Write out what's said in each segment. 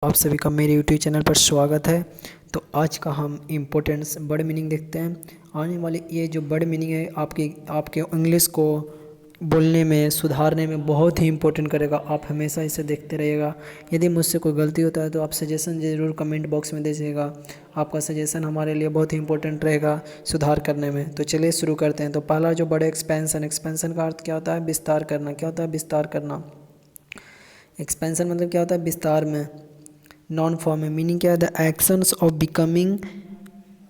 आप सभी का मेरे YouTube चैनल पर स्वागत है। तो आज का हम इम्पोर्टेंस वर्ड मीनिंग देखते हैं। आने वाले ये जो वर्ड मीनिंग है आपके इंग्लिश को बोलने में सुधारने में बहुत ही इम्पोर्टेंट करेगा। आप हमेशा इसे देखते रहिएगा। यदि मुझसे कोई गलती होता है तो आप सजेशन ज़रूर कमेंट बॉक्स में दीजिएगा। आपका सजेशन हमारे लिए बहुत ही इम्पोर्टेंट रहेगा सुधार करने में। तो चलिए शुरू करते हैं। तो पहला जो वर्ड एक्सपेंसन का अर्थ क्या होता है? विस्तार करना। क्या होता है? विस्तार करना। एक्सपेंसन मतलब क्या होता है? विस्तार में। नॉन फॉर्म में मीनिंग क्या है? The actions of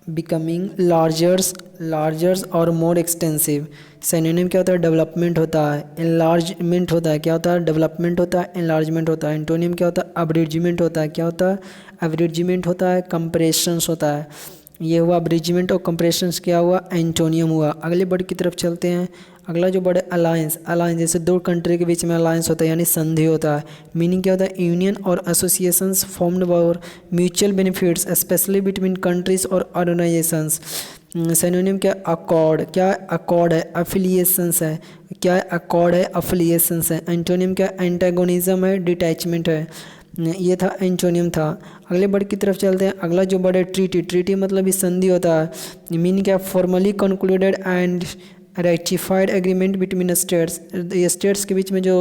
becoming larger और मोर एक्सटेंसिव। सिनोनिम क्या होता है? डेवलपमेंट होता है, एनलार्जमेंट होता है। क्या होता है? डेवलपमेंट होता है, एनलार्जमेंट होता है। एंटोनियम क्या होता है? अब्रिजिमेंट होता है। क्या होता है? अब्रिजिमेंट होता है, कंप्रेशंस होता है। ये हुआ अब्रिजिमेंट और कंप्रेशंस। क्या हुआ? एंटोनियम हुआ। अगले वर्ड की तरफ चलते हैं। अगला जो वर्ड है अलायंस। अलायंस जैसे दो कंट्री के बीच में अलायंस होता है यानी संधि होता है। मीनिंग क्या होता है? यूनियन और associations formed for mutual benefits specially between countries और ऑर्गेनाइजेशंस। सिनोनिम क्या? अकॉर्ड। क्या अकॉर्ड है? अफिलिएशंस है। क्या अकॉर्ड है? अफिलिएशंस है। एंटोनियम क्या? एंटागोनिज्म है, डिटैचमेंट है। ये था एंटोनियम था। अगले वर्ड की तरफ चलते हैं। अगला जो वर्ड है ट्रीटी। ट्रीटी मतलब इस संधि होता है। मीनिंग क्या? Formally concluded and ratified agreement between states. ये स्टेट्स के बीच में जो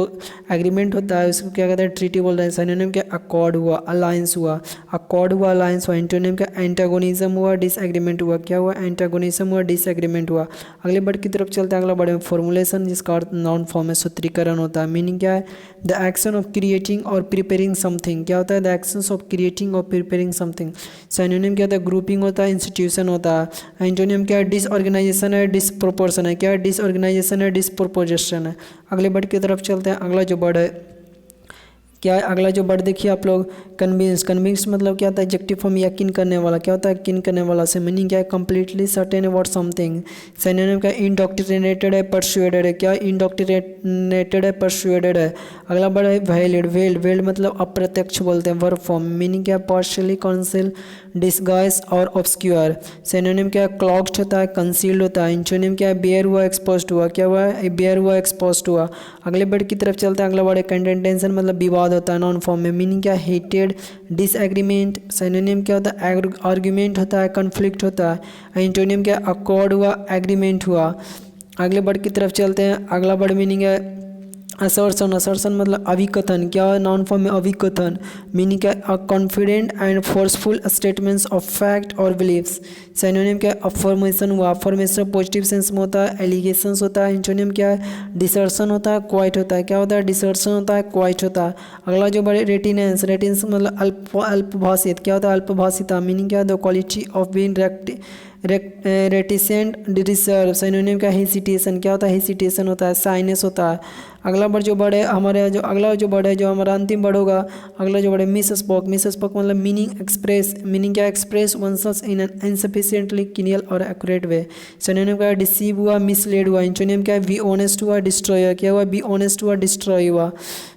एग्रीमेंट होता है उसको क्या कहते हैं? ट्रीटी बोल रहे हैं। सिनोनिम क्या? अकॉर्ड हुआ, अलायंस हुआ। अकॉर्ड हुआ, अलायंस हुआ। एंटोनिम क्या? एंटागोनिज्म हुआ, डिसएग्रीमेंट हुआ। क्या हुआ? एंटागोनिज्म हुआ, डिसएग्रीमेंट हुआ। अगले वर्ड की तरफ चलते हैं। अगला वर्ड में फॉर्मुलेशन जिसका अर्थ नाउन फॉर्म में सूत्रीकरण होता है। मीनिंग क्या है? द एक्शन ऑफ क्रिएटिंग और प्रिपेयरिंग समथिंग। क्या होता है? द एक्शंस ऑफ क्रिएटिंग और प्रिपेयरिंग समथिंग। सिनोनिम क्या होता है? ग्रुपिंग होता है, इंस्टीट्यूशन होता है। एंटोनियम क्या है? डिसऑर्गेनाइजेशन है, डिसप्रोपोर्शन है। क्या है? डिसऑर्गेनाइजेशन है, डिसप्रोपोजिशन है। अगले वर्ड की तरफ चलते हैं। अगला जो वर्ड है क्या है? अगला जो वर्ड देखिए आप लोग, कन्विंस। कन्विंस मतलब क्या होता है? एडजेक्टिव फॉर्म यकीन करने वाला। क्या होता है? यकीन करने वाला से मीनिंग क्या है? Completely certain about something. Synonym क्या? इंडोक्ट्रिनेटेड है, परसुएडेड है। क्या? इंडोक्ट्रिनेटेड है, परसुएडेड है। अगला वर्ड है वेल्ड। वेल्ड मतलब अप्रत्यक्ष बोलते हैं, वर्ब फॉर्म। मीनिंग क्या है? पार्शियली कॉन्सिल, डिस्गाइज और ऑब्सक्यूर। सिनोनिम क्या है? क्लॉग्ड होता है, कंसील्ड होता है। एंटोनिम क्या है? बेयर हुआ, एक्सपोज्ड हुआ। क्या हुआ? बेयर हुआ, एक्सपोज्ड हुआ। अगले वर्ड की तरफ चलते हैं। अगला वर्ड है कंटेंटेंशन मतलब विवाद होता है, नॉन फॉर्म में। मीनिंग क्या? Hated, disagreement. सिनोनिम क्या होता है? आर्ग्यूमेंट होता है, कॉन्फ्लिक्ट होता है। एंटोनिम क्या? अकॉर्ड हुआ, एग्रीमेंट हुआ। अगले वर्ड की तरफ चलते हैं। अगला वर्ड मीनिंग है असर्शन। असर्शन मतलब अभिकथन। क्या है? नॉन फॉर्म में अभिकथन। मीनिंग क्या? Confident and forceful statements of fact और बिलीव्स। सिनोनिम क्या? अफर्मेशन हुआ। अफर्मेशन पॉजिटिव सेंस में होता है, एलिगेशंस होता है। एंटोनिम क्या है? डिसर्शन होता है, क्वाइट होता है। क्या होता है? डिसर्शन होता है, क्वाइट होता है। अगला जो बड़े रेटिनेंस। रेटिनेंस मतलब अल्पभाषित। क्या होता है? अल्पभाषिता। मीनिंग क्या है? The quality of being reticent reserve. Synonym का हेसिटेशन। क्या होता है? हेसिटेशन होता है, साइनेस होता है। अगला वर्ड जो वर्ड है हमारे जो अगला जो वर्ड है जो हमारा अंतिम वर्ड होगा। अगला जो वर्ड है मिस स्पोक। मिस स्पोक मतलब मीनिंग एक्सप्रेस। मीनिंग क्या? एक्सप्रेस वंसेस इन एन इनसफिशिएंटली क्लियर और एक्यूरेट वे। सिनोनिम क्या? डिसीव हुआ, मिसलेड हुआ। एंटोनिम क्या है? बी ऑनेस्ट हुआ, डिस्ट्रॉय। क्या हुआ? बी ऑनेस्ट हुआ, डिस्ट्रॉय हुआ।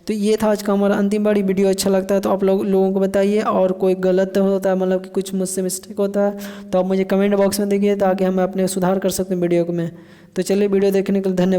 तो ये था आज का हमारा अंतिम वर्ड। वीडियो अच्छा लगता है तो आप लोगों को बताइए, और कोई गलत होता है मतलब कि कुछ मुझसे मिस्टेक होता है तो आप मुझे कमेंट बॉक्स में देखिए ताकि हम अपने सुधार कर सकते हैं वीडियो में। तो चलिए, वीडियो देखने के लिए धन्यवाद।